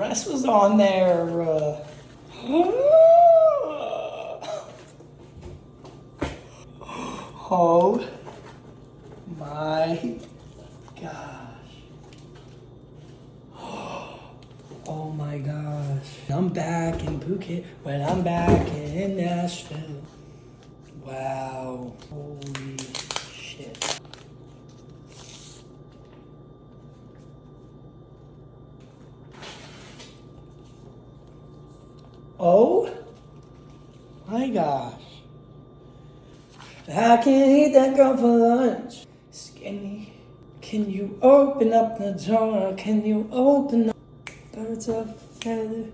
dress was on there. Oh my gosh. Oh my gosh. I'm back in Phuket when I'm back in Nashville. Wow. Holy shit. Oh my gosh. I can't eat that girl for lunch. Skinny, can you open up the door? Can you open up? Birds of a feather